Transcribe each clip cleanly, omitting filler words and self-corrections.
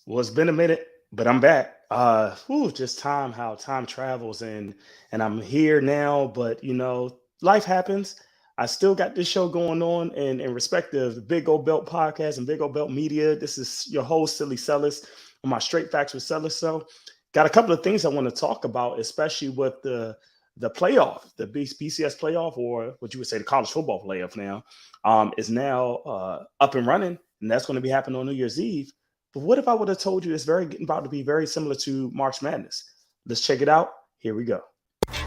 Well, it's been a minute, but I'm back. Just how time travels and I'm here now, but life happens. I still got this show going on and in respect of the Big Old Belt podcast and Big Old Belt Media. This is your host, Silly Sellis, on my Straight Facts with Sellis. So got a couple of things I want to talk about, especially with the playoff, the BCS playoff, or what you would say the college football playoff now, is now up and running, and that's going to be happening on New Year's Eve. But what if I would have told you it's very about to be very similar to March Madness? Let's check it out. Here we go.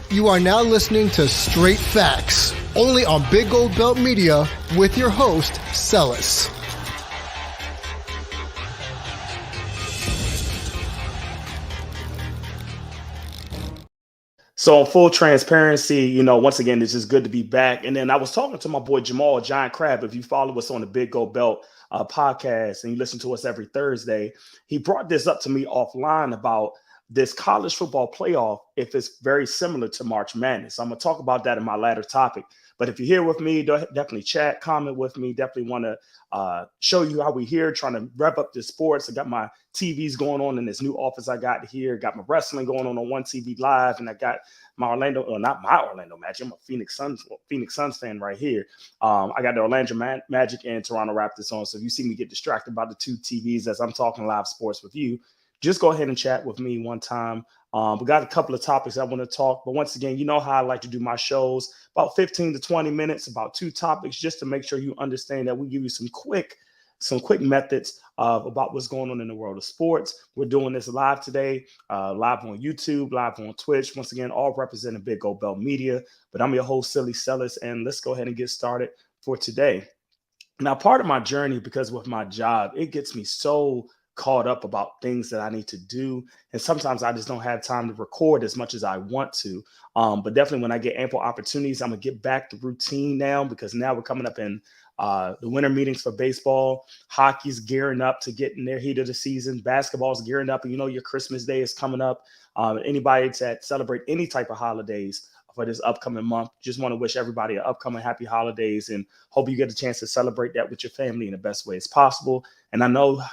You are now listening to Straight Facts, only on Big Gold Belt Media with your host, Sellis. So, in full transparency, once again, it's just good to be back. And then I was talking to my boy Jamal Giant Crab. If you follow us on the Big Gold Belt podcast and you listen to us every Thursday, he brought this up to me offline about this college football playoff, if it's very similar to March Madness. So I'm going to talk about that in my latter topic. But if you're here with me, definitely chat, comment with me. Definitely want to show you how we here, trying to wrap up the sports. I got my TVs going on in this new office I got here. Got my wrestling going on one TV live, and I got my Orlando, or not my Orlando Magic. I'm a Phoenix Suns fan right here. I got the Orlando Magic and Toronto Raptors on. So if you see me get distracted by the two TVs as I'm talking live sports with you, just go ahead and chat with me one time. We got a couple of topics I want to talk, but once again, you know how I like to do my shows, about 15 to 20 minutes, about two topics, just to make sure you understand that we give you some quick methods about what's going on in the world of sports. We're doing this live today, live on YouTube, live on Twitch. Once again, all representing Big Gold Belt Media. But I'm your host, Silly Sellis, and let's go ahead and get started for today. Now, part of my journey, because with my job, it gets me so caught up about things that I need to do. And sometimes I just don't have time to record as much as I want to. But definitely when I get ample opportunities, I'm going to get back to routine now, because now we're coming up in the winter meetings for baseball. Hockey's gearing up to get in their heat of the season. Basketball's gearing up. And your Christmas Day is coming up. Anybody that celebrate any type of holidays for this upcoming month, just want to wish everybody an upcoming happy holidays and hope you get a chance to celebrate that with your family in the best way as possible. And I know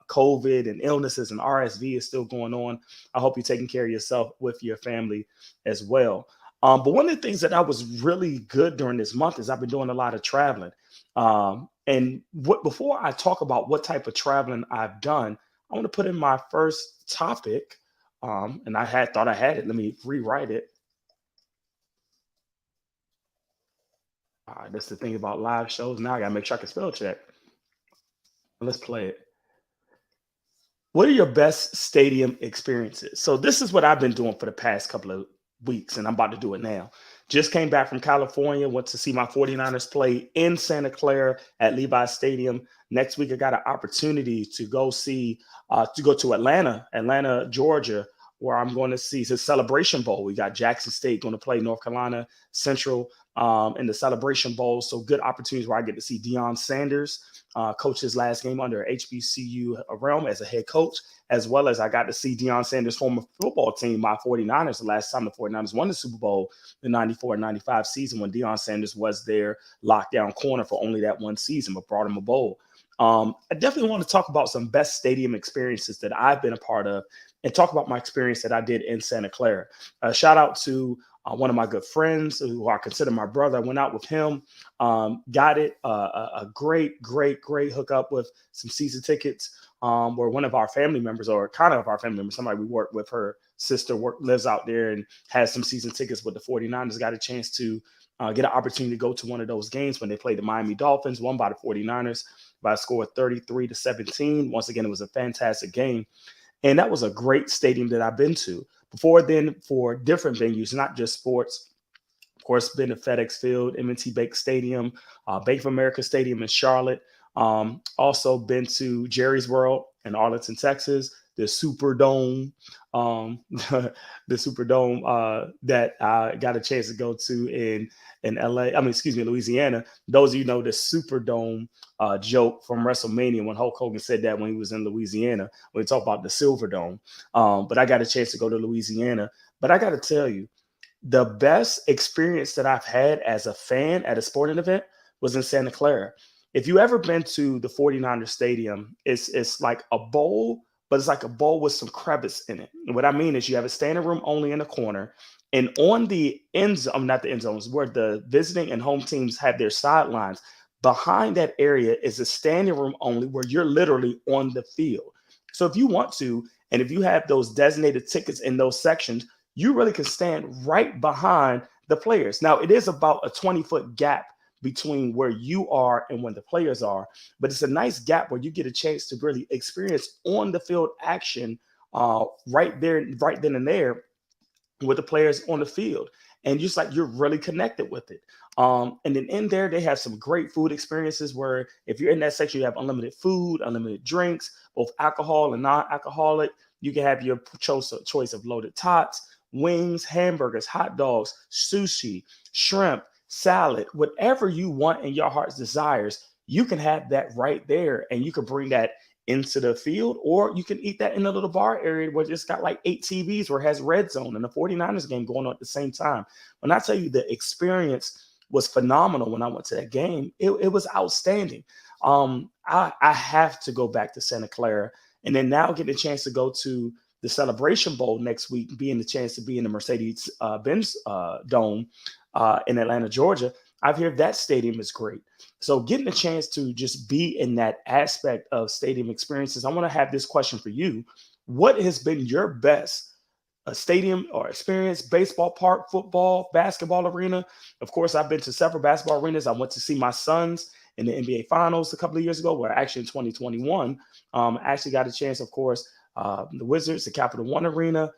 COVID and illnesses and RSV is still going on. I hope you're taking care of yourself with your family as well. But one of the things that I was really good during this month is I've been doing a lot of traveling. Before I talk about what type of traveling I've done, I want to put in my first topic. And thought I had it. Let me rewrite it. That's the thing about live shows. Now I gotta make sure I can spell check. Let's play it. What are your best stadium experiences? So this is what I've been doing for the past couple of weeks, and I'm about to do it now. Just came back from California, went to see my 49ers play in Santa Clara at Levi's Stadium. Next week, I got an opportunity to go to Atlanta, Georgia, where I'm going to see the Celebration Bowl. We got Jackson State going to play North Carolina Central in the Celebration Bowl. So good opportunities where I get to see Deion Sanders coach his last game under HBCU realm as a head coach, as well as I got to see Deion Sanders' former football team, my 49ers, the last time the 49ers won the Super Bowl, the 94-95 season, when Deion Sanders was their lockdown corner for only that one season, but brought him a bowl. I definitely want to talk about some best stadium experiences that I've been a part of and talk about my experience that I did in Santa Clara. Shout out to one of my good friends who I consider my brother. I went out with him, got it, a great hookup with some season tickets where one of our family members, or kind of our family member, somebody we work with, her sister lives out there and has some season tickets with the 49ers, got a chance to get an opportunity to go to one of those games when they played the Miami Dolphins, won by the 49ers by a score of 33-17. Once again, it was a fantastic game. And that was a great stadium that I've been to. Before then, for different venues, not just sports, of course, been to FedEx Field, M&T Bank Stadium, Bank of America Stadium in Charlotte. Also been to Jerry's World in Arlington, Texas, the Superdome, the Superdome that I got a chance to go to in LA. Louisiana. Those of you know the Superdome joke from WrestleMania when Hulk Hogan said that when he was in Louisiana. When we talk about the Silver Dome, but I got a chance to go to Louisiana. But I got to tell you, the best experience that I've had as a fan at a sporting event was in Santa Clara. If you ever been to the 49ers stadium, it's like a bowl, but it's like a bowl with some crevice in it. And what I mean is you have a standing room only in the corner, and on the end zone, not the end zones, where the visiting and home teams have their sidelines, behind that area is a standing room only where you're literally on the field. So if you want to, and if you have those designated tickets in those sections, you really can stand right behind the players. Now, it is about a 20-foot gap between where you are and where the players are, but it's a nice gap where you get a chance to really experience on the field action right there, right then and there with the players on the field. And just like you're really connected with it. And then in there, they have some great food experiences where if you're in that section, you have unlimited food, unlimited drinks, both alcohol and non-alcoholic. You can have your choice of loaded tots, wings, hamburgers, hot dogs, sushi, shrimp, salad, whatever you want in your heart's desires, you can have that right there. And you can bring that into the field, or you can eat that in a little bar area where it's got like 8 TVs where it has red zone and the 49ers game going on at the same time. When I tell you the experience was phenomenal when I went to that game, it was outstanding. I have to go back to Santa Clara, and then now getting a chance to go to the Celebration Bowl next week, being the chance to be in the Mercedes Benz Dome in Atlanta, Georgia. I've heard that stadium is great. So getting a chance to just be in that aspect of stadium experiences, I want to have this question for you. What has been your best stadium or experience, baseball park, football, basketball arena? Of course, I've been to several basketball arenas. I went to see my sons in the NBA Finals a couple of years ago, where actually in 2021, I actually got a chance, of course, the Wizards, the Capital One Arena,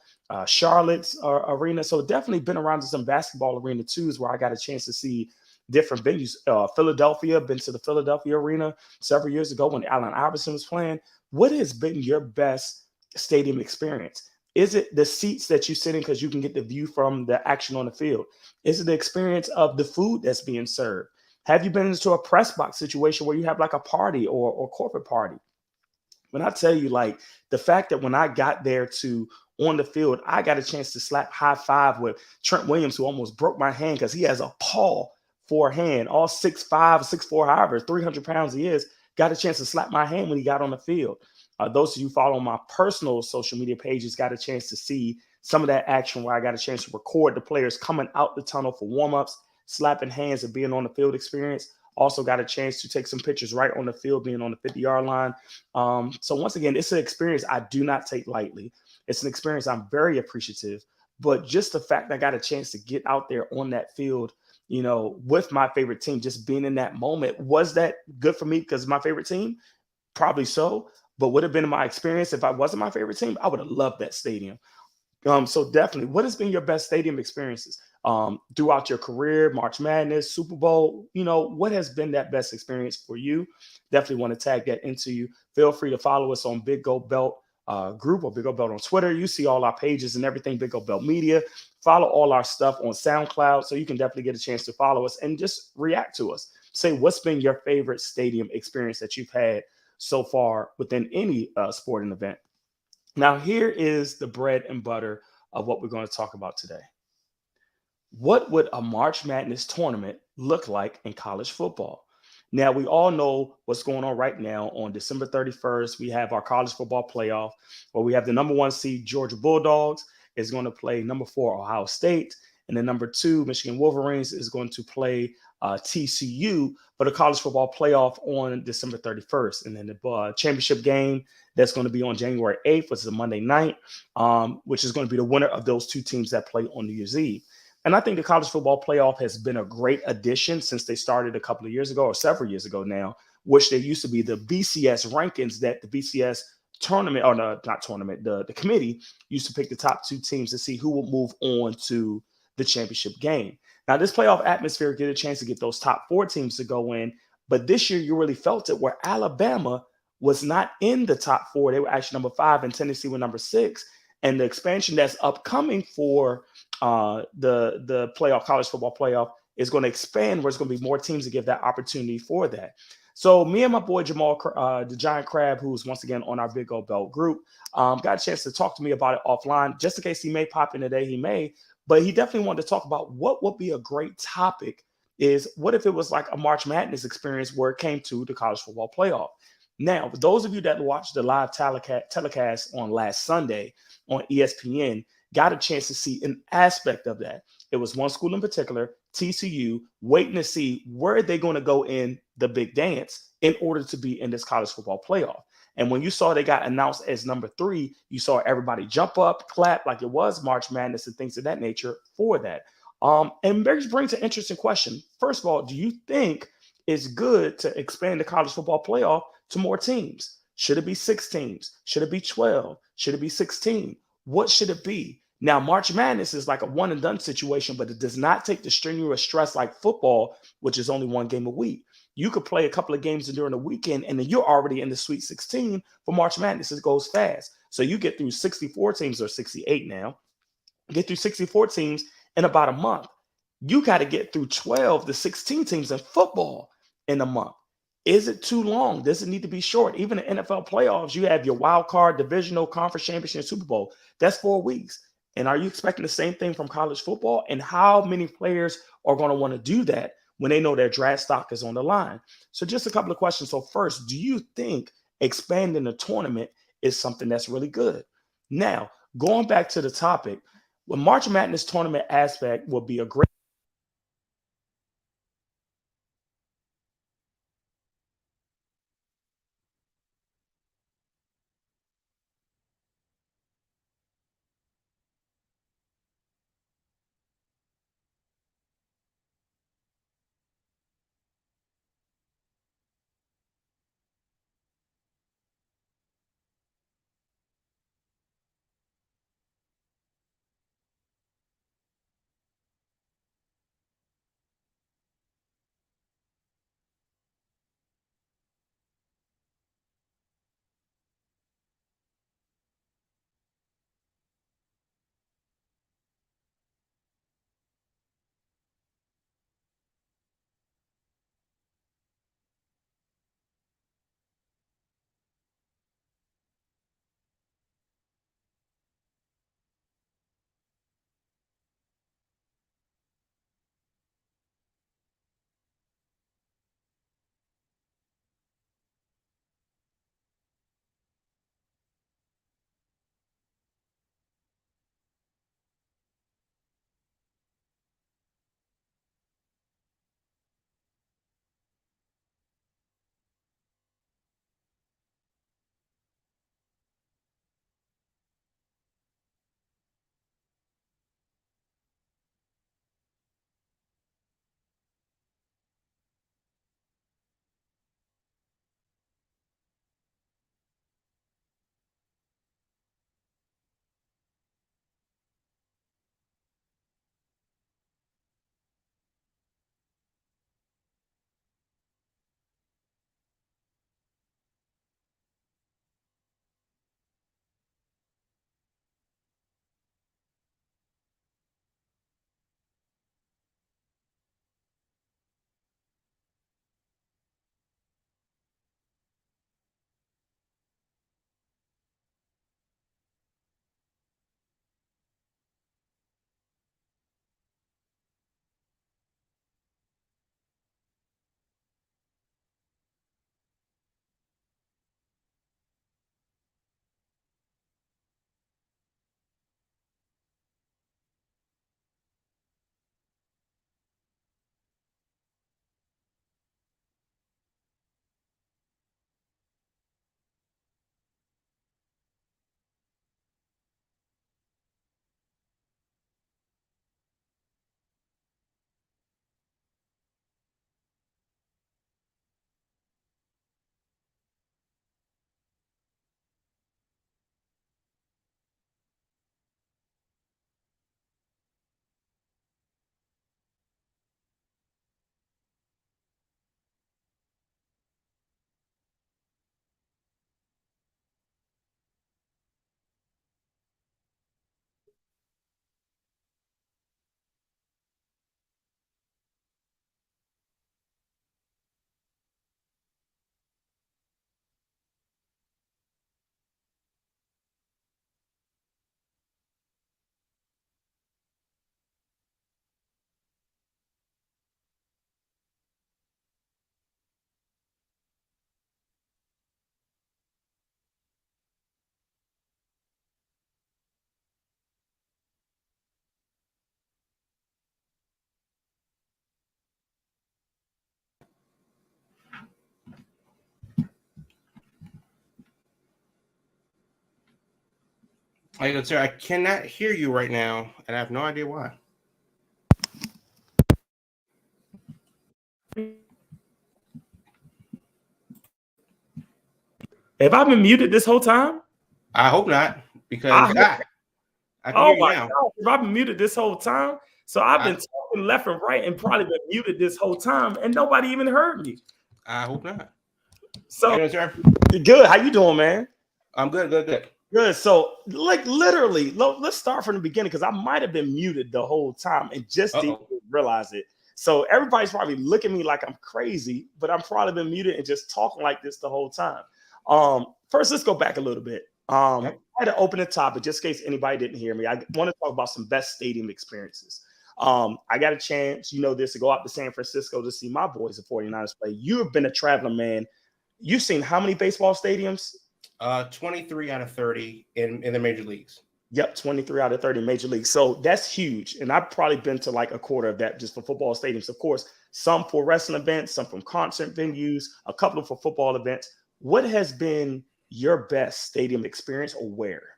Charlotte's arena. So definitely been around to some basketball arena twos where I got a chance to see different venues. Philadelphia, been to the Philadelphia Arena several years ago when Allen Iverson was playing. What has been your best stadium experience? Is it the seats that you sit in because you can get the view from the action on the field? Is it the experience of the food that's being served? Have you been into a press box situation where you have like a party or corporate party? When I tell you, like the fact that when I got there to on the field, I got a chance to slap high five with Trent Williams, who almost broke my hand because he has a paw for a hand, all 6'5", 6'4", however, 300 pounds he is, got a chance to slap my hand when he got on the field. Those of you follow my personal social media pages got a chance to see some of that action where I got a chance to record the players coming out the tunnel for warm-ups, slapping hands and being on the field experience. Also got a chance to take some pictures right on the field, being on the 50-yard line. So once again, it's an experience I do not take lightly. It's an experience I'm very appreciative. But just the fact that I got a chance to get out there on that field, you know, with my favorite team, just being in that moment, was that good for me because my favorite team? Probably so. But would have been my experience if I wasn't my favorite team? I would have loved that stadium. So definitely, what has been your best stadium experiences throughout your career, March Madness, Super Bowl? You know, what has been that best experience for you? Definitely want to tag that into you. Feel free to follow us on Big Gold Belt group or Big Gold Belt on Twitter. You see all our pages and everything, Big Gold Belt Media. Follow all our stuff on SoundCloud, so you can definitely get a chance to follow us and just react to us. Say what's been your favorite stadium experience that you've had so far within any sporting event. Now, here is the bread and butter of what we're going to talk about today. What would a March Madness tournament look like in college football? Now, we all know what's going on right now. On December 31st, we have our college football playoff, where we have the number 1 seed Georgia Bulldogs is going to play number 4 Ohio State, and the number 2 Michigan Wolverines is going to play TCU for the college football playoff on December 31st. And then the championship game that's going to be on January 8th, which is a Monday night, which is going to be the winner of those 2 teams that play on New Year's Eve. And I think the college football playoff has been a great addition since they started a couple of years ago, or several years ago now, which there used to be the BCS rankings that the BCS tournament, or not tournament, the committee used to pick the top 2 teams to see who will move on to the championship game. Now, this playoff atmosphere get a chance to get those top 4 teams to go in, but this year you really felt it where Alabama was not in the top 4. They were actually number 5, and Tennessee were number 6. And the expansion that's upcoming for the playoff, college football playoff, is going to expand where it's going to be more teams to give that opportunity for that. So me and my boy Jamal, the Giant Crab, who's once again on our Big Gold Belt group, got a chance to talk to me about it offline, just in case he may pop in today. He may. But he definitely wanted to talk about what would be a great topic is what if it was like a March Madness experience where it came to the college football playoff. Now, for those of you that watched the live telecast on last Sunday on ESPN, got a chance to see an aspect of that. It was one school in particular, TCU, waiting to see where they're going to go in the big dance in order to be in this college football playoff. And when you saw they got announced as number 3, you saw everybody jump up, clap like it was March Madness and things of that nature for that. And brings an interesting question. First of all, do you think it's good to expand the college football playoff to more teams? Should it be 6 teams? Should it be 12? Should it be 16? What should it be? Now, March Madness is like a one and done situation, but it does not take the strenuous stress like football, which is only one game a week. You could play a couple of games during the weekend, and then you're already in the Sweet 16 for March Madness. It goes fast. So you get through 64 teams, or 68 now, get through 64 teams in about a month. You got to get through 12 to 16 teams in football in a month. Is it too long? Does it need to be short? Even the NFL playoffs, you have your wild card, divisional, conference championship, Super Bowl. That's 4 weeks. And are you expecting the same thing from college football? And how many players are going to want to do that when they know their draft stock is on the line? So just a couple of questions. So first, do you think expanding the tournament is something that's really good? Now, going back to the topic, the March Madness tournament aspect will be a great Sir, I cannot hear you right now, and I have no idea why. Have I been muted this whole time? I hope not, I because hope, I can oh hear you my now. God, have I been muted this whole time? So I've been I, talking left and right and probably been muted this whole time, and nobody even heard me. I hope not. So Sir, good. How you doing, man? I'm good, good, good. Good. So, like, literally, let's start from the beginning because I might have been muted the whole time and just didn't Uh-oh. realize it. So everybody's probably looking at me like I'm crazy, but I'm probably been muted and just talking like this the whole time. First, let's go back a little bit. Yep. I had to open the topic just in case anybody didn't hear me. I want to talk about some best stadium experiences. I got a chance, this, to go out to San Francisco to see my boys, the 49ers, play. You have been a traveling man. You've seen how many baseball stadiums? 23 out of 30 in the major leagues. Yep, 23 out of 30 major leagues. So that's huge. And I've probably been to like a quarter of that just for football stadiums. Of course, some for wrestling events, some from concert venues, a couple for football events. What has been your best stadium experience or where?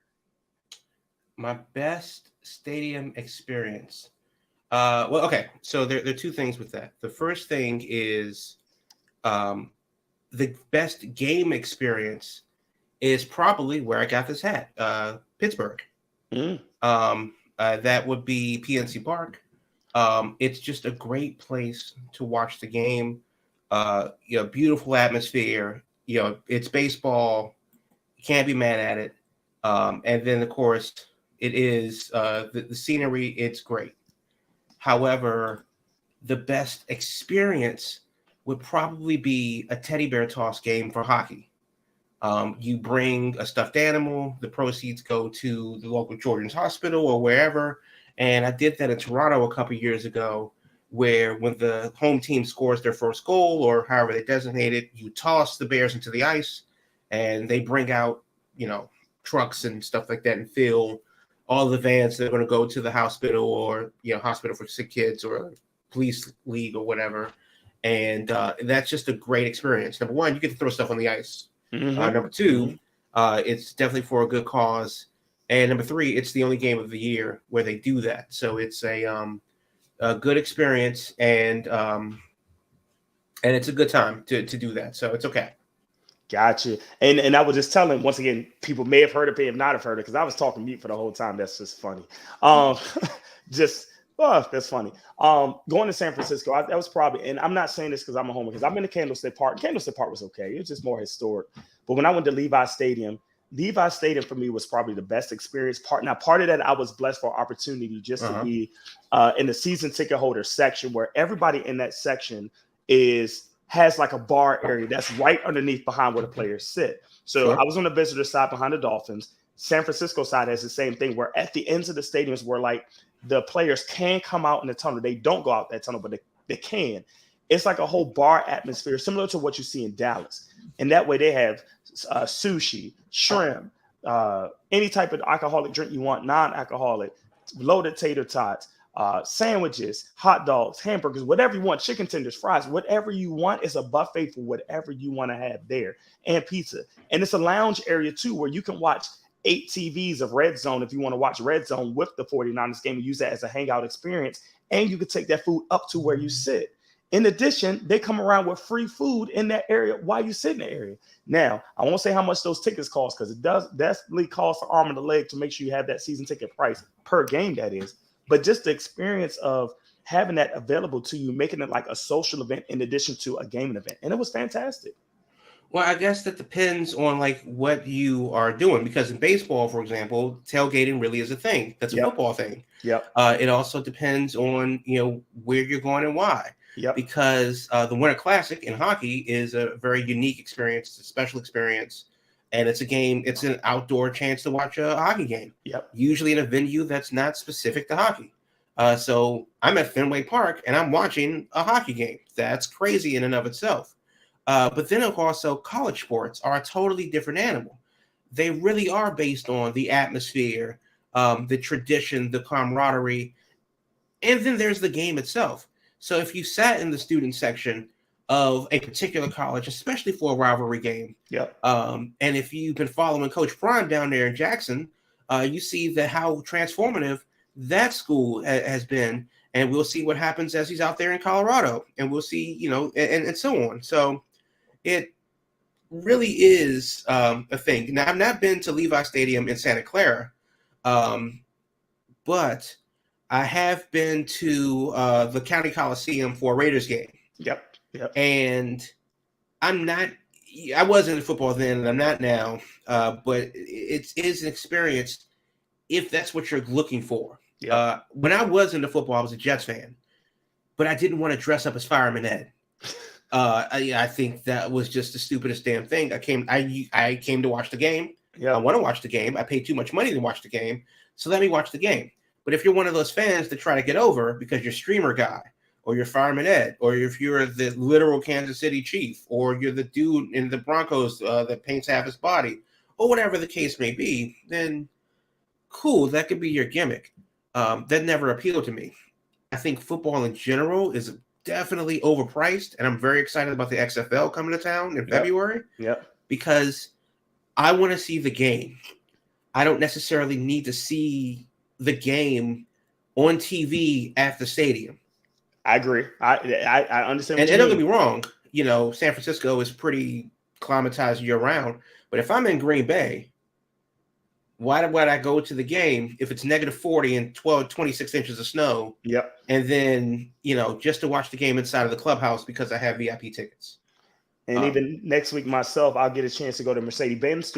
My best stadium experience. Okay. So there are two things with that. The first thing is um, the best game experience is probably where I got this hat, Pittsburgh. Mm. That would be PNC Park. It's just a great place to watch the game. Beautiful atmosphere. It's baseball. You can't be mad at it. And then, of course, it is the scenery. It's great. However, the best experience would probably be a teddy bear toss game for hockey. You bring a stuffed animal, the proceeds go to the local children's hospital or wherever. And I did that in Toronto a couple of years ago, where when the home team scores their first goal or however they designate it, you toss the bears into the ice and they bring out, trucks and stuff like that and fill all the vans that are going to go to the hospital or, hospital for sick kids or police league or whatever. And that's just a great experience. Number one, you get to throw stuff on the ice. Mm-hmm. Number two, it's definitely for a good cause. And number three, it's the only game of the year where they do that. So it's a good experience and it's a good time to do that. So it's okay. Gotcha. And I was just telling, once again, people may have heard it, may have not have heard it, because I was talking mute for the whole time. That's just funny. That's funny. Going to San Francisco, that was probably, and I'm not saying this because I'm a homer, because I've been to Candlestick Park. Candlestick Park was okay. It was just more historic. But when I went to Levi Stadium for me was probably the best experience. Part of that, I was blessed for opportunity just to be in the season ticket holder section, where everybody in that section has like a bar area that's right underneath behind where the players sit. So sure. I was on the visitor side behind the Dolphins. San Francisco side has the same thing, where at the ends of the stadiums where like the players can come out in the tunnel. They don't go out that tunnel, but they can. It's like a whole bar atmosphere, similar to what you see in Dallas. And that way they have sushi, shrimp, any type of alcoholic drink you want, non-alcoholic, loaded tater tots, sandwiches, hot dogs, hamburgers, whatever you want, chicken tenders, fries, whatever you want. Is a buffet for whatever you want to have there, and pizza. And it's a lounge area too, where you can watch 8 TVs of Red Zone if you want to watch Red Zone with the 49ers game and use that as a hangout experience. And you can take that food up to where you sit. In addition, they come around with free food in that area while you sit in the area. Now, I won't say how much those tickets cost, because it does definitely cost an arm and a leg to make sure you have that season ticket price per game, that is. But just the experience of having that available to you, making it like a social event in addition to a gaming event. And it was fantastic. Well, I guess that depends on like what you are doing, because in baseball, for example, tailgating really is a thing. That's a football thing. Yep. It also depends on, where you're going and why. Yep. Because the Winter Classic in hockey is a very unique experience. It's a special experience. And it's a game, it's an outdoor chance to watch a hockey game. Yep. Usually in a venue that's not specific to hockey. So I'm at Fenway Park and I'm watching a hockey game. That's crazy in and of itself. But then also college sports are a totally different animal. They really are based on the atmosphere, the tradition, the camaraderie, and then there's the game itself. So if you sat in the student section of a particular college, especially for a rivalry game, and if you've been following Coach Prime down there in Jackson, you see that how transformative that school has been, and we'll see what happens as he's out there in Colorado, and we'll see, and so on. So it really is a thing. Now, I've not been to Levi Stadium in Santa Clara, but I have been to the County Coliseum for a Raiders game. Yep. And I wasn't in football then, and I'm not now, but it is an experience if that's what you're looking for. Yep. When I was into football, I was a Jets fan, but I didn't want to dress up as Fireman Ed. I think that was just the stupidest damn thing. I came to watch the game. Yeah. I want to watch the game. I paid too much money to watch the game, so let me watch the game. But if you're one of those fans that try to get over because you're streamer guy, or you're Fireman Ed, or if you're the literal Kansas City Chief, or you're the dude in the Broncos that paints half his body, or whatever the case may be, then cool, that could be your gimmick. That never appealed to me. I think football in general is definitely overpriced, and I'm very excited about the XFL coming to town in February. Yep. Because I want to see the game. I don't necessarily need to see the game on TV at the stadium. I agree. I understand. And don't get me wrong, San Francisco is pretty climatized year round. But if I'm in Green Bay, why would I go to the game if it's -40 and 26 inches of snow? Yep. And then, just to watch the game inside of the clubhouse because I have VIP tickets. And even next week myself, I'll get a chance to go to Mercedes-Benz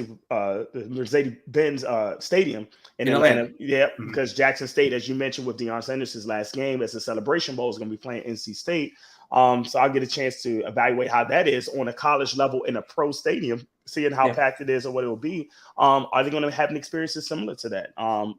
Stadium in Atlanta. Yeah, because Jackson State, as you mentioned with Deion Sanders' last game as a Celebration Bowl, is going to be playing NC State. So I'll get a chance to evaluate how that is on a college level in a pro stadium, seeing how packed it is or what it will be. Are they going to have an experiences similar to that?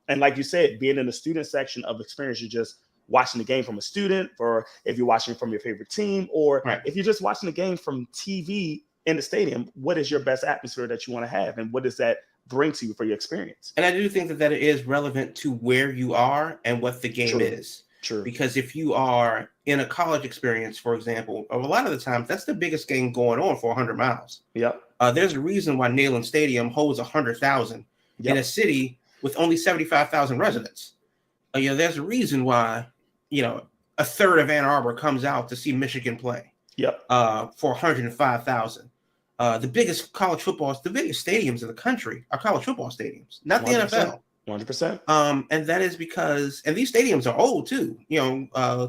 And like you said, being in the student section of experience, you're just watching the game from a student, or if you're watching from your favorite team, or if you're just watching the game from TV in the stadium, what is your best atmosphere that you want to have? And what does that bring to you for your experience? And I do think that it is relevant to where you are and what the game is. True. Because if you are in a college experience, for example, a lot of the times that's the biggest game going on for 100 miles. Yep. There's a reason why Neyland Stadium holds 100,000 in a city with only 75,000 residents. There's a reason why, a third of Ann Arbor comes out to see Michigan play. Yep. For 105,000. The biggest stadiums in the country are college football stadiums, not the 100%. NFL. 100%. And that is because, and these stadiums are old too.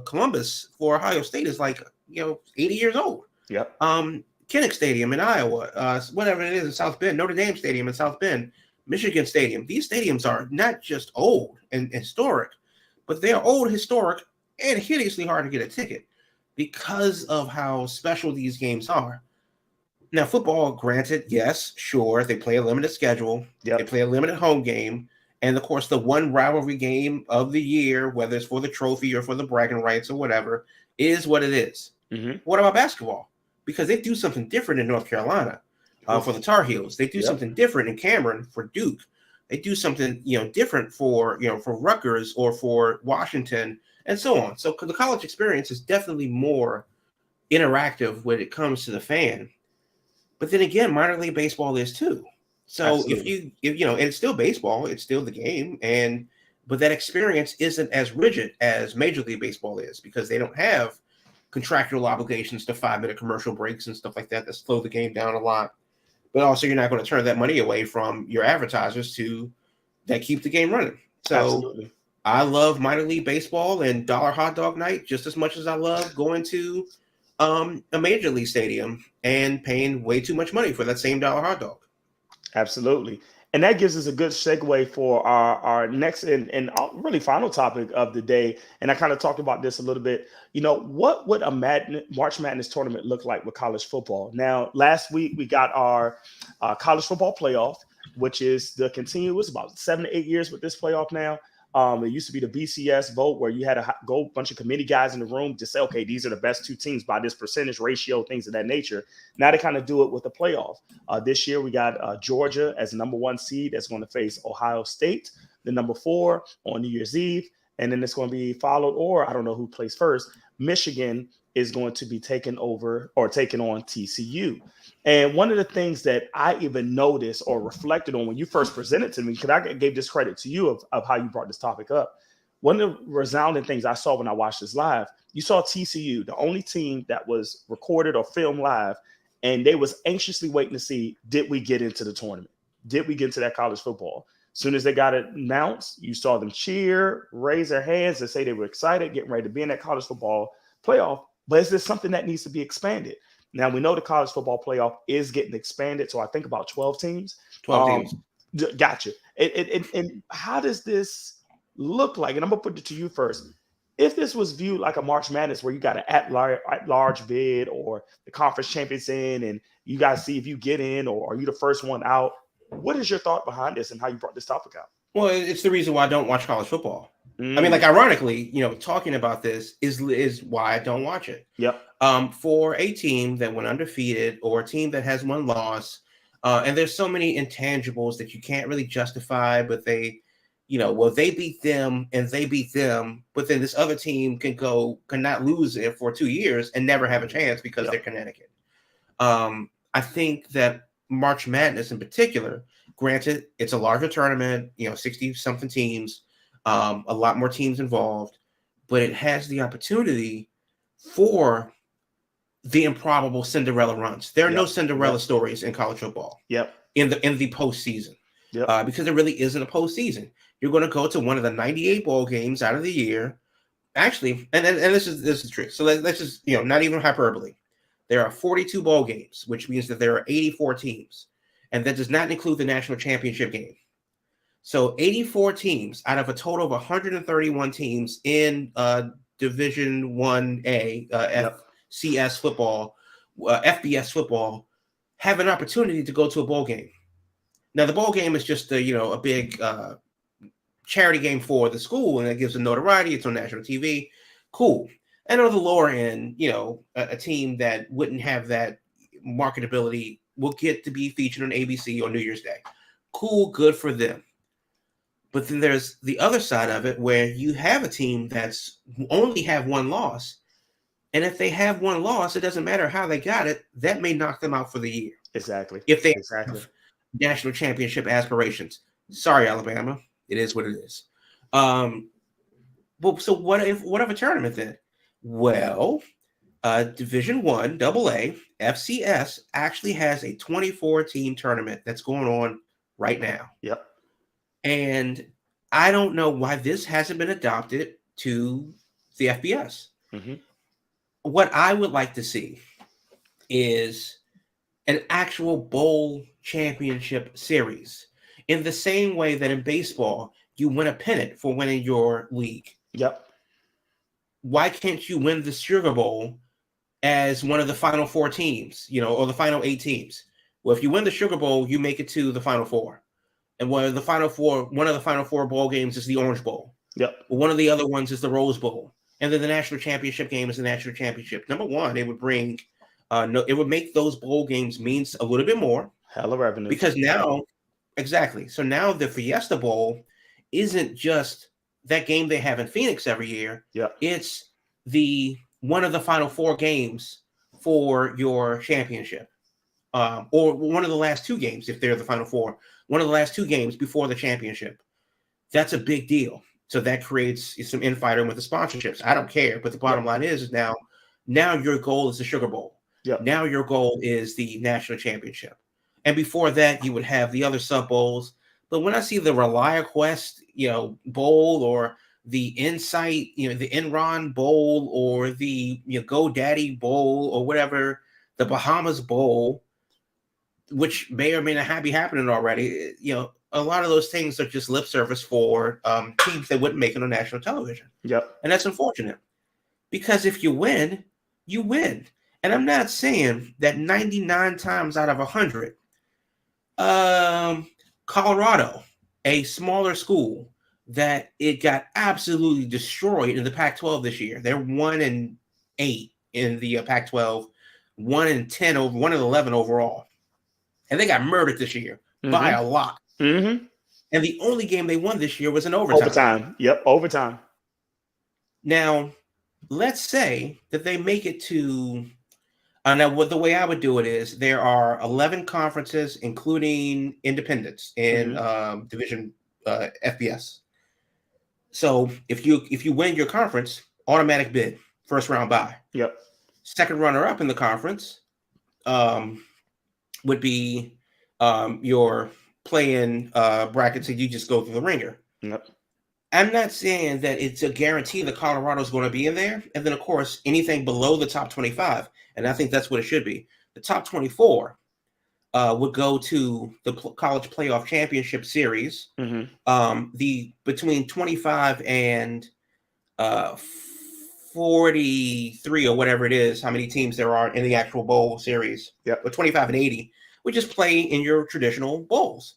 Columbus for Ohio State is 80 years old. Yep. Kinnick Stadium in Iowa, whatever it is in South Bend, Notre Dame Stadium in South Bend, Michigan Stadium. These stadiums are not just old and historic, but they are old, historic, and hideously hard to get a ticket because of how special these games are. Now, football, granted, yes, sure, they play a limited schedule. Yep. They play a limited home game. And, of course, the one rivalry game of the year, whether it's for the trophy or for the bragging rights or whatever, is what it is. Mm-hmm. What about basketball? Because they do something different in North Carolina for the Tar Heels. They do something different in Cameron for Duke. They do something, different for Rutgers or for Washington and so on. So the college experience is definitely more interactive when it comes to the fan. But then again, minor league baseball is too. So Absolutely. if and it's still baseball, it's still the game, but that experience isn't as rigid as Major League Baseball is because they don't have contractual obligations to 5-minute commercial breaks and stuff like that that slow the game down a lot. But also, you're not going to turn that money away from your advertisers that keep the game running. So Absolutely. I love minor league baseball and dollar hot dog night just as much as I love going to a major league stadium and paying way too much money for that same dollar hot dog. Absolutely. And that gives us a good segue for our next and really final topic of the day. And I kind of talked about this a little bit. What would a March Madness tournament look like with college football? Now, last week we got our college football playoff, which is the continuous about 7 to 8 years with this playoff now. It used to be the BCS vote where you had a bunch of committee guys in the room to say, okay, these are the best two teams by this percentage ratio, things of that nature. Now they kind of do it with the playoff. This year we got Georgia as the number 1 seed that's going to face Ohio State, the number 4 on New Year's Eve. And then it's going to be followed, or I don't know who plays first, Michigan is going to be taking over or taking on TCU. And one of the things that I even noticed or reflected on when you first presented to me, because I gave this credit to you of how you brought this topic up. One of the resounding things I saw when I watched this live, you saw TCU, the only team that was recorded or filmed live, and they was anxiously waiting to see, did we get into the tournament? Did we get into that college football? As soon as they got it announced, you saw them cheer, raise their hands, and say they were excited, getting ready to be in that college football playoff. But is this something that needs to be expanded? Now, we know the college football playoff is getting expanded, so I think about 12 teams. 12 teams. Gotcha. And how does this look like? And I'm going to put it to you first. If this was viewed like a March Madness where you got an at-large bid or the conference champions in and you guys see if you get in or are you the first one out, what is your thought behind this and how you brought this topic out? Well, it's the reason why I don't watch college football. I mean, like, ironically, talking about this is why I don't watch it. Yep. For a team that went undefeated or a team that has one loss, and there's so many intangibles that you can't really justify, but they beat them and they beat them, but then this other team cannot lose it for 2 years and never have a chance because they're Connecticut. I think that March Madness in particular, granted, it's a larger tournament, 60-something teams, a lot more teams involved, but it has the opportunity for the improbable Cinderella runs. There are no Cinderella stories in college football. Yep. In the postseason. Yep. Because there really isn't a postseason. You're going to go to one of the 98 bowl games out of the year. Actually, and this is true. So let's just, not even hyperbole. There are 42 bowl games, which means that there are 84 teams. And that does not include the national championship game. So 84 teams out of a total of 131 teams in Division 1A, FCS football, FBS football, have an opportunity to go to a bowl game. Now, the bowl game is just a big charity game for the school, and it gives them notoriety. It's on national TV. Cool. And on the lower end, a team that wouldn't have that marketability will get to be featured on ABC on New Year's Day. Cool, good for them. But then there's the other side of it where you have a team that's only have one loss. And if they have one loss, it doesn't matter how they got it. That may knock them out for the year. Exactly. If they have national championship aspirations. Sorry, Alabama. It is what it is. Well, so what of a tournament then? Well, Division I, AA, FCS actually has a 24-team tournament that's going on right now. Yep. And I don't know why this hasn't been adopted to the FBS. Mm-hmm. What I would like to see is an actual bowl championship series in the same way that in baseball, you win a pennant for winning your league. Yep. Why can't you win the Sugar Bowl as one of the final 4 teams, or the final 8 teams? Well, if you win the Sugar Bowl, you make it to the Final 4. And one of the Final 4 bowl games is the Orange Bowl. Yep. One of the other ones is the Rose Bowl. And then the national championship game is the national championship. Number one, it would bring, it would make those bowl games means a little bit more. Hella revenue. Because now, exactly. So now the Fiesta Bowl isn't just that game they have in Phoenix every year. Yeah. It's one of the final 4 games for your championship. Or one of the last 2 games, if they're the final 4. One of the last 2 games before the championship. That's a big deal. So that creates some infighting with the sponsorships. I don't care, but the bottom line is now your goal is the Sugar Bowl. Yeah. Now your goal is the national championship. And before that, you would have the other sub bowls. But when I see the ReliaQuest, bowl, or the Insight, the Enron bowl, or the GoDaddy bowl, or whatever, the Bahamas bowl, which may or may not be happening already, a lot of those things are just lip service for teams that wouldn't make it on national television. Yep. And that's unfortunate, because if you win, you win. And I'm not saying that 99 times out of 100, Colorado, a smaller school, that it got absolutely destroyed in the Pac-12 this year. They're 1-8 in the Pac-12, 1-10 over 1-11 overall, and they got murdered this year by a lot. Mm-hmm. And the only game they won this year was in overtime. Yep, overtime. Now, let's say that they make it to. Now, the way I would do it is there are 11 conferences, including independents in Division FBS. So if you win your conference, automatic bid, first round bye. Yep. Second runner up in the conference would be your play-in brackets, and you just go through the ringer. Yep. I'm not saying that it's a guarantee that Colorado's going to be in there. And then, of course, anything below the top 25, and I think that's what it should be. The top 24 would go to the College Playoff Championship Series. The between 25 and 43 or whatever it is, how many teams there are in the actual bowl series. Yep. But 25 and 80 would just play in your traditional bowls.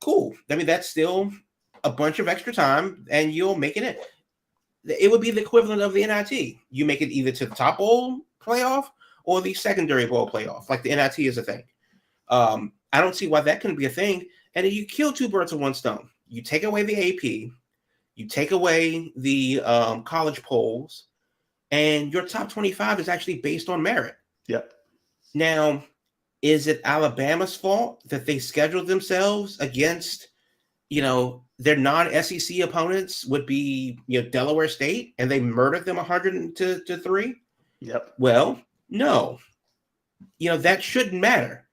Cool. I mean, that's still a bunch of extra time, and you'll make it in. It would be the equivalent of the NIT. You make it either to the top bowl playoff or the secondary bowl playoff. Like the NIT is a thing. I don't see why that couldn't be a thing. And then you kill two birds with one stone. You take away the AP, you take away the college polls, and your top 25 is actually based on merit. Yep. Now, is it Alabama's fault that they scheduled themselves against, their non-SEC opponents would be, Delaware State, and they murdered them 100-3? Yep. Well, no. That shouldn't matter,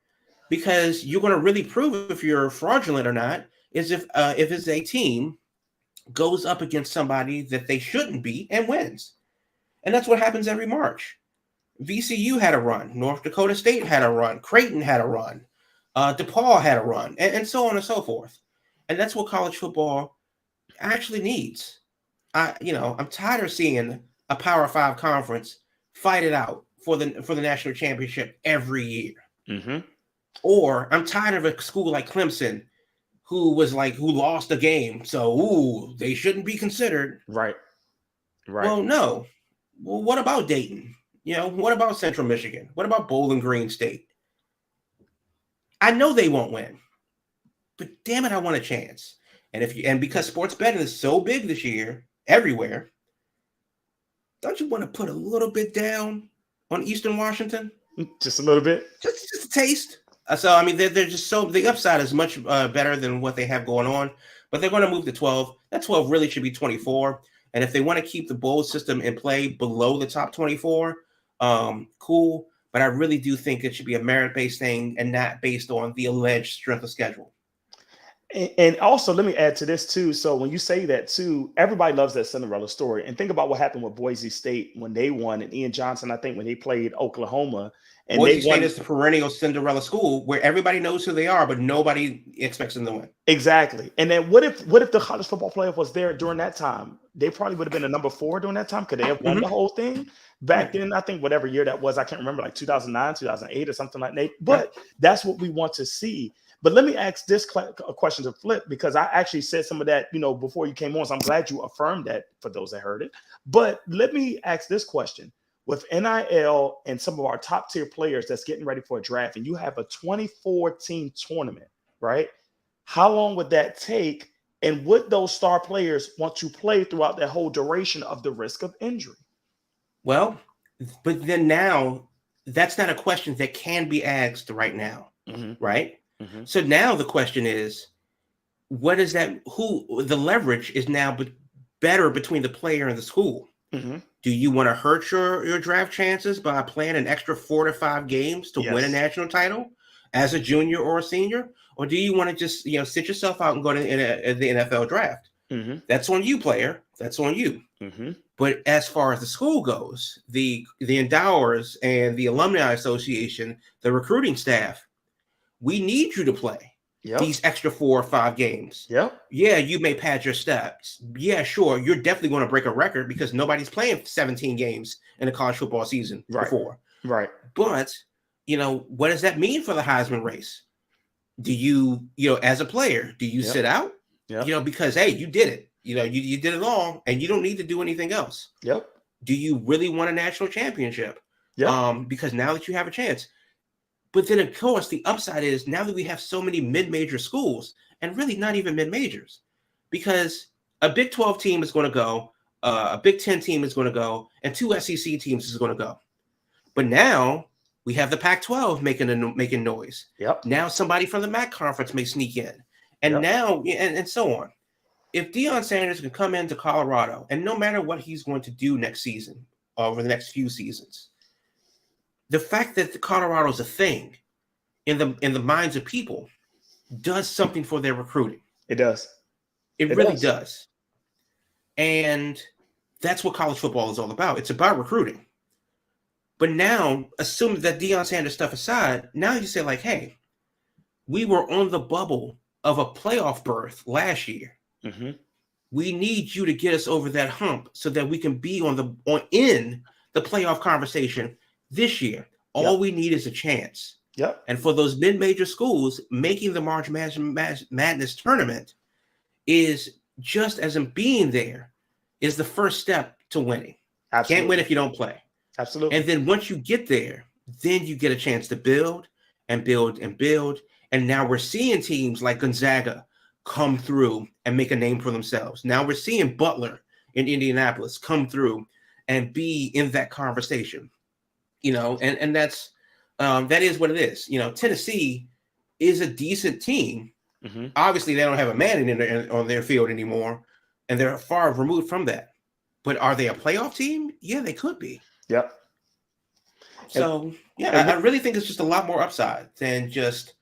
because you're going to really prove if you're fraudulent or not is if it's a team goes up against somebody that they shouldn't be and wins. And that's what happens every March. VCU had a run. North Dakota State had a run. Creighton had a run. DePaul had a run, and so on and so forth. And that's what college football actually needs. I'm tired of seeing a Power 5 conference fight it out for the national championship every year. Or I'm tired of a school like Clemson who lost a game. So, they shouldn't be considered. Right. Well, no. Well, what about Dayton? What about Central Michigan? What about Bowling Green State? I know they won't win, but damn it, I want a chance. And because sports betting is so big this year, everywhere, don't you want to put a little bit down on Eastern Washington? Just a little bit? Just a taste. So, I mean, they're just the upside is much better than what they have going on, but they're going to move to 12. That 12 really should be 24. And if they want to keep the bowl system in play below the top 24, cool. But I really do think it should be a merit-based thing and not based on the alleged strength of schedule. And also, let me add to this too. So when you say that too, everybody loves that Cinderella story. And think about what happened with Boise State when they won, and Ian Johnson, I think, when they played Oklahoma. And Boise State is the perennial Cinderella school where everybody knows who they are, but nobody expects them to win. Exactly. And then what if the college football playoff was there during that time? They probably would have been a number 4 during that time. Could they have won the whole thing? Back then, I think whatever year that was, I can't remember, like 2009, 2008 or something like that. But that's what we want to see. But let me ask this question to Flip, because I actually said some of that, before you came on. So I'm glad you affirmed that for those that heard it. But let me ask this question. With NIL and some of our top tier players that's getting ready for a draft, and you have a 24-team tournament, right? How long would that take? And would those star players want to play throughout that whole duration of the risk of injury? Well, but then now that's not a question that can be asked right now, right? So now the question is, what is that? Who the leverage is now better between the player and the school? Do you want to hurt your draft chances by playing an extra 4 to 5 games to win a national title as a junior or a senior? Or do you want to just, sit yourself out and go to the NFL draft? That's on you, player. That's on you. But as far as the school goes, the endowers and the alumni association, the recruiting staff, we need you to play these extra 4 or 5 games. Yeah, you may pad your stats. Yeah, sure. You're definitely going to break a record because nobody's playing 17 games in a college football season before. Right. But, what does that mean for the Heisman race? Do you, as a player, do you sit out? Because, hey, you did it. You did it all, and you don't need to do anything else. Do you really want a national championship? Because now that you have a chance. But then, of course, the upside is now that we have so many mid-major schools, and really not even mid-majors, because a Big 12 team is going to go, a Big Ten team is going to go, and 2 SEC teams is going to go. But now we have the Pac-12 making noise. Yep. Now somebody from the MAC conference may sneak in, and now and so on. If Deion Sanders can come into Colorado, and no matter what he's going to do next season, over the next few seasons, the fact that Colorado is a thing in the minds of people does something for their recruiting. It does. It really does. And that's what college football is all about. It's about recruiting. But now, assuming that Deion Sanders stuff aside, now you say like, hey, we were on the bubble of a playoff berth last year. Mm-hmm. We need you to get us over that hump so that we can be in the playoff conversation this year. All we need is a chance. Yep. And for those mid-major schools, making the March Madness tournament is just as in being there is the first step to winning. Absolutely. Can't win if you don't play. Absolutely. And then once you get there, then you get a chance to build and build and build. And now we're seeing teams like Gonzaga come through and make a name for themselves. Now we're seeing Butler in Indianapolis come through and be in that conversation. And that's that is what it is. Tennessee is a decent team. Mm-hmm. Obviously, they don't have a man on their field anymore, and they're far removed from that. But are they a playoff team? Yeah, they could be. Yep. So, I really think it's just a lot more upside than just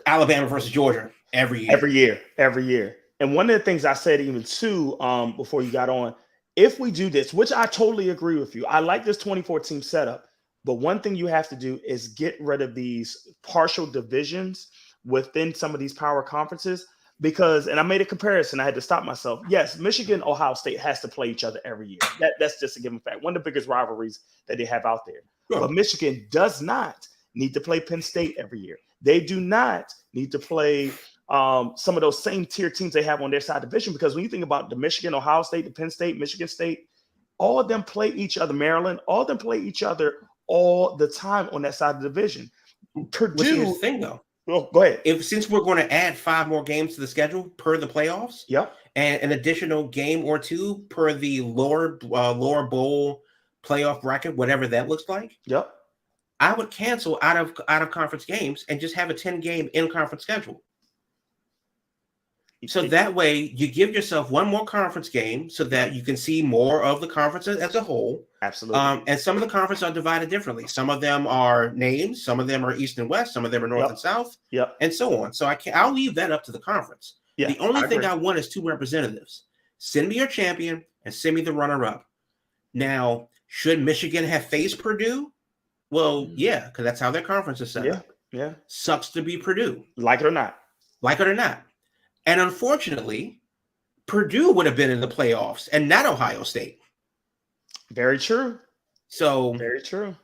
Alabama versus Georgia every year. Every year. And one of the things I said even too, before you got on, if we do this, which I totally agree with you, I like this 24-team setup, but one thing you have to do is get rid of these partial divisions within some of these power conferences because, and I made a comparison, I had to stop myself. Yes, Michigan, Ohio State has to play each other every year. That's just a given fact. One of the biggest rivalries that they have out there. Sure. But Michigan does not need to play Penn State every year. They do not need to play some of those same tier teams they have on their side division, because when you think about the Michigan, Ohio State, the Penn State, Michigan State, all of them play each other, Maryland, all of them play each other all the time on that side of the division. Purdue, here's the thing though. Well, go ahead. Since we're going to add 5 more games to the schedule per the playoffs, and an additional game or 2 per the lower bowl playoff bracket, whatever that looks like, I would cancel out of conference games and just have a 10-game in-conference schedule. So that way you give yourself one more conference game so that you can see more of the conference as a whole. Absolutely. And some of the conferences are divided differently. Some of them are names, some of them are East and West, some of them are North and South, and so on. So I'll leave that up to the conference. The only thing I want is 2 representatives. Send me your champion and send me the runner-up. Now, should Michigan have faced Purdue? Well, yeah, because that's how their conference is set up. Yeah. Sucks to be Purdue. Like it or not. And unfortunately, Purdue would have been in the playoffs and not Ohio State. Very true. So very true.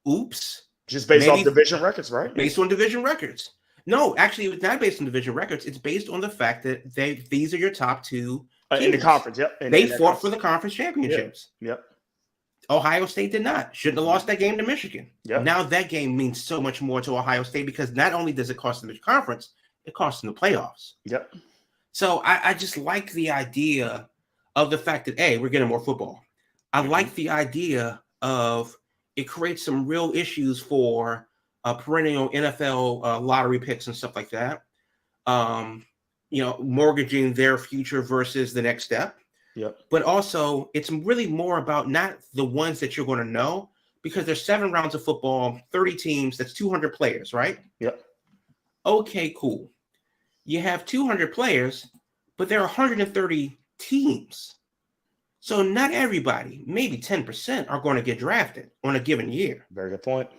Oops. Just based off division records, right? Based on division records. No, actually, it's not based on division records. It's based on the fact that these are your top 2 in the conference. They fought for the conference championships. Ohio State did not. Shouldn't have lost that game to Michigan. Now that game means so much more to Ohio State because not only does it cost them the conference, it costs them the playoffs. So I just like the idea of the fact that, we're getting more football. I like the idea of it creates some real issues for perennial NFL lottery picks and stuff like that. Mortgaging their future versus the next step. But also, it's really more about not the ones that you're going to know, because there's 7 rounds of football, 30 teams, that's 200 players, right? Okay, cool. You have 200 players, but there are 130 teams. So not everybody, maybe 10%, are going to get drafted on a given year. Very good point.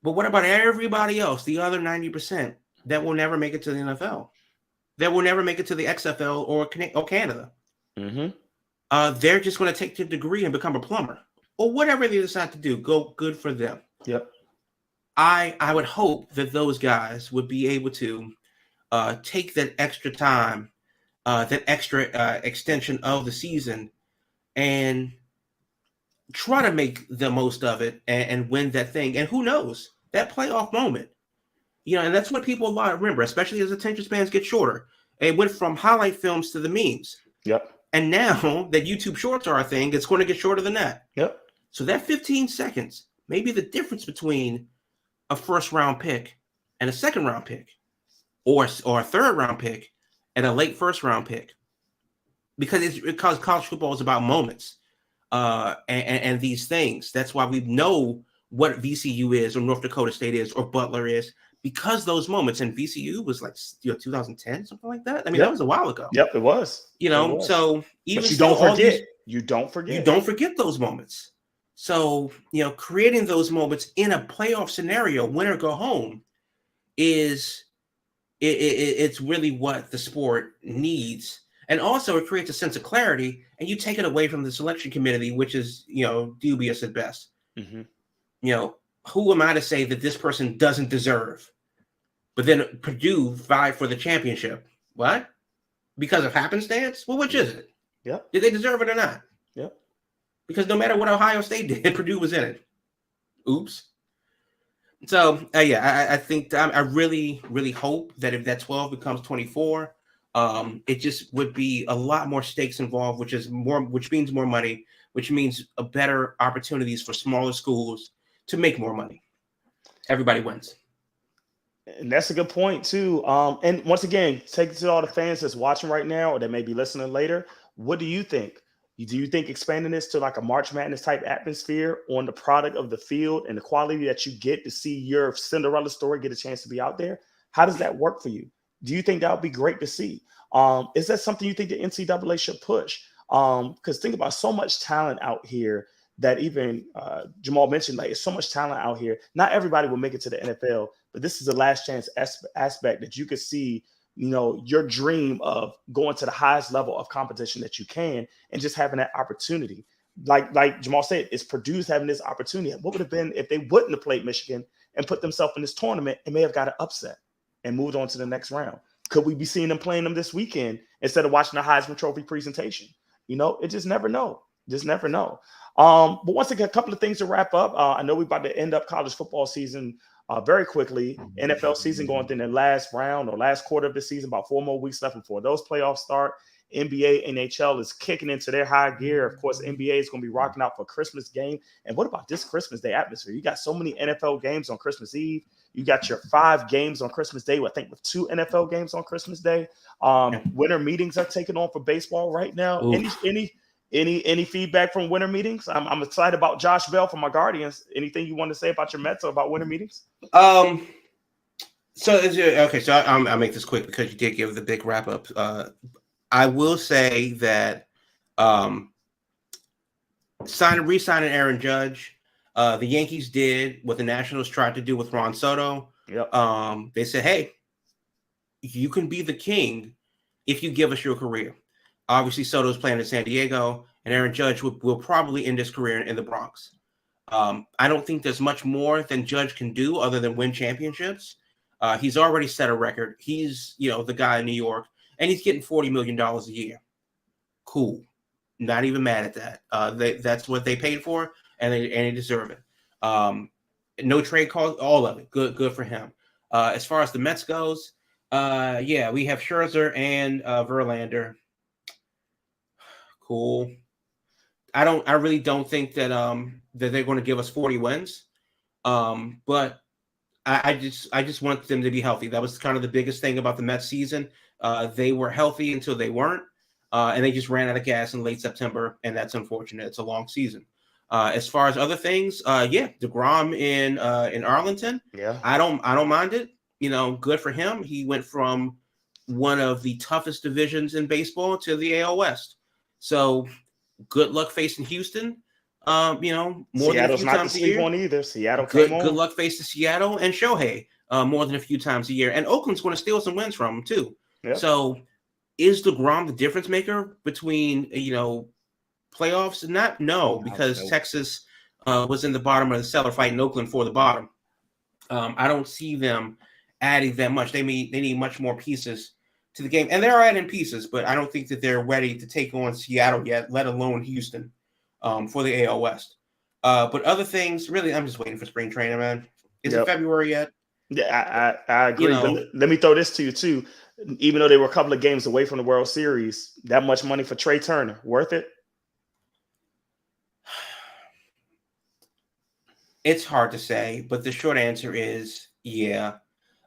But what about everybody else, the other 90% that will never make it to the NFL, that will never make it to the XFL or Canada? They're just going to take their degree and become a plumber, or whatever they decide to do. Good for them. I would hope that those guys would be able to take that extra time, that extra extension of the season, and try to make the most of it and win that thing. And who knows, that playoff moment, and that's what people remember, especially as attention spans get shorter. It went from highlight films to the memes. And now that YouTube Shorts are a thing, it's going to get shorter than that. Yep. So that 15 seconds may be the difference between a first round pick and a second round pick, or a third round pick and a late first round pick, because college football is about moments, and these things. That's why we know what VCU is, or North Dakota State is, or Butler is, because those moments. And VCU was like 2010, something like that. I mean, that was a while ago. Yep, it was. So even but you still, don't forget. You don't forget those moments. So, creating those moments in a playoff scenario, win or go home, it's really what the sport needs. And also it creates a sense of clarity, and you take it away from the selection committee, which is, dubious at best. Mm-hmm. Who am I to say that this person doesn't deserve? But then Purdue vied for the championship. What? Because of happenstance? Well, which is it? Yep. Did they deserve it or not? Yep. Because no matter what Ohio State did, Purdue was in it. Oops. So, I think I really, really hope that if that 12 becomes 24, it just would be a lot more stakes involved, which means more money, which means a better opportunities for smaller schools to make more money. Everybody wins. And that's a good point too. And once again, take it to all the fans that's watching right now or that may be listening later. What do you think? Do you think expanding this to like a March Madness type atmosphere on the product of the field and the quality that you get to see your Cinderella story get a chance to be out there? How does that work for you? Do you think that would be great to see? Is that something you think the NCAA should push? Because think about so much talent out here that even Jamal mentioned, like, it's so much talent out here. Not everybody will make it to the NFL, but this is the last chance aspect that you could see, your dream of going to the highest level of competition that you can and just having that opportunity. Like Jamal said, it's Purdue's having this opportunity. What would have been if they wouldn't have played Michigan and put themselves in this tournament and may have got an upset and moved on to the next round? Could we be seeing them playing them this weekend instead of watching the Heisman Trophy presentation? It just never know. Just never know. But once again, a couple of things to wrap up. I know we're about to end up college football season very quickly. NFL season going through the last round or last quarter of the season, about 4 more weeks left before those playoffs start. NBA, NHL is kicking into their high gear. Of course, NBA is going to be rocking out for Christmas game. And what about this Christmas Day atmosphere? You got so many NFL games on Christmas Eve. You got your 5 games on Christmas Day, I think with 2 NFL games on Christmas Day. Winter meetings are taking on for baseball right now. Any feedback from winter meetings? I'm excited about Josh Bell from my Guardians. Anything you want to say about your Mets or about winter meetings? So I'll make this quick because you did give the big wrap up. I will say that re-signing Aaron Judge, the Yankees did what the Nationals tried to do with Juan Soto. Yep. They said, hey, you can be the king if you give us your career. Obviously, Soto's playing in San Diego, and Aaron Judge will probably end his career in the Bronx. I don't think there's much more than Judge can do other than win championships. He's already set a record. He's, the guy in New York, and he's getting $40 million a year. Cool. Not even mad at that. That's what they paid for, and they deserve it. No trade calls, all of it. Good for him. As far as the Mets goes, we have Scherzer and Verlander. Cool. I really don't think that that they're going to give us 40 wins. But I just want them to be healthy. That was kind of the biggest thing about the Mets season. They were healthy until they weren't, and they just ran out of gas in late September, and that's unfortunate. It's a long season. As far as other things, DeGrom in Arlington. Yeah, I don't mind it. Good for him. He went from one of the toughest divisions in baseball to the AL West. So good luck facing Houston. More Seattle's than a few not times to a sleep year. on either. Seattle Good came on. luck facing Seattle and Shohei more than a few times a year. And Oakland's going to steal some wins from them too. Yep. So is DeGrom the difference maker between playoffs? No, because Texas was in the bottom of the cellar fighting Oakland for the bottom. I don't see them adding that much. They need much more pieces to the game, and they're adding pieces, but I don't think that they're ready to take on Seattle yet, let alone Houston, for the AL West. But other things, really, I'm just waiting for spring training, man. Is it February yet? Yeah, I agree. But let me throw this to you too. even though they were a couple of games away from the World Series, that much money for Trey Turner, worth it? It's hard to say, but the short answer is yeah.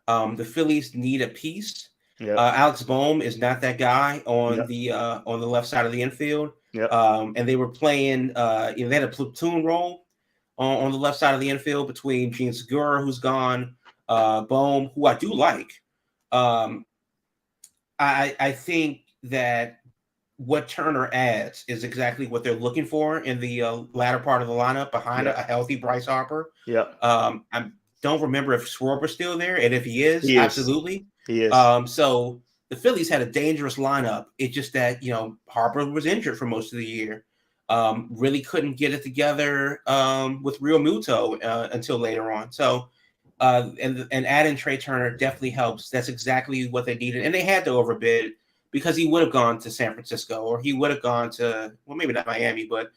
The Phillies need a piece. Yep. Alex Bohm is not that guy on Yep. the left side of the infield. Yep. And they were playing. They had a platoon role on the left side of the infield between Gene Segura, who's gone, Bohm, who I do like. I think that what Turner adds is exactly what they're looking for in the latter part of the lineup behind a healthy Bryce Harper. Yep. I don't remember if Schwarber's still there, and if he is, absolutely. He is. So the Phillies had a dangerous lineup. It's just that, Harper was injured for most of the year. Really couldn't get it together with Real Muto until later on. So and adding Trey Turner definitely helps. That's exactly what they needed. And they had to overbid because he would have gone to San Francisco, or he would have gone to, well, maybe not Miami, but,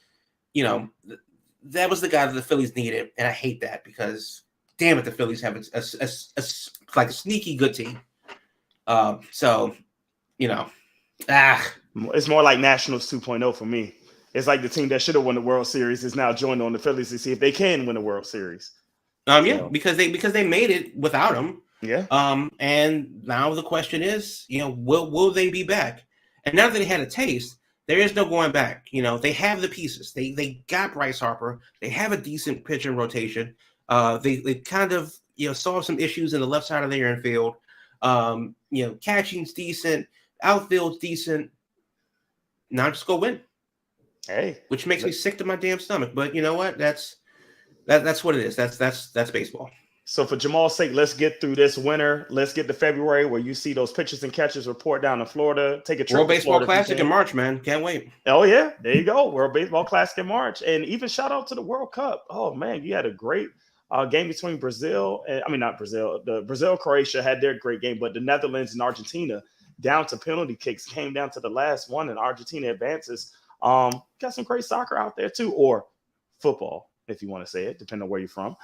that was the guy that the Phillies needed. And I hate that because, damn it, the Phillies have a sneaky good team. It's more like Nationals 2.0 for me. It's like the team that should have won the World Series is now joined on the Phillies to see if they can win the World Series. Because they made it without him. Yeah. And now the question is, will they be back? And now that they had a taste, there is no going back. They have the pieces. They got Bryce Harper. They have a decent pitching rotation. They kind of solved some issues in the left side of their infield. Catching's decent, outfield's decent. Now just go win. Hey, which makes me sick to my damn stomach. But you know what? That's what it is. That's baseball. So for Jamal's sake, let's get through this winter. Let's get to February where you see those pitchers and catchers report down to Florida. Take a trip. World Baseball Classic in March, man. Can't wait. Oh yeah, there you go. World Baseball Classic in March, and even shout out to the World Cup. Oh man, you had a great game between Brazil and not Brazil. The Brazil-Croatia had their great game, but the Netherlands and Argentina down to penalty kicks came down to the last one, and Argentina advances. Got some great soccer out there too, or football, if you want to say it, depending on where you're from.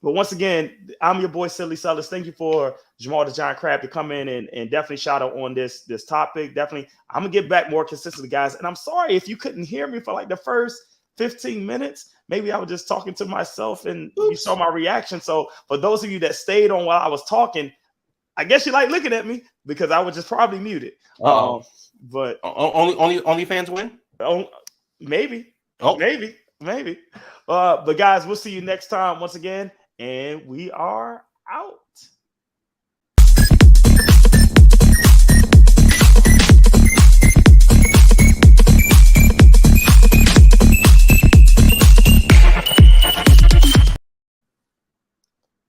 But once again, I'm your boy, Silly Sellers. Thank you for Jamal the Giant Crab to come in and definitely shout out on this topic. Definitely, I'm going to get back more consistently, guys. And I'm sorry if you couldn't hear me for like the first 15 minutes. Maybe I was just talking to myself and you saw my reaction. So for those of you that stayed on while I was talking, I guess you like looking at me because I was just probably muted. But only fans win? Maybe. Maybe. But guys, we'll see you next time once again. And we are out.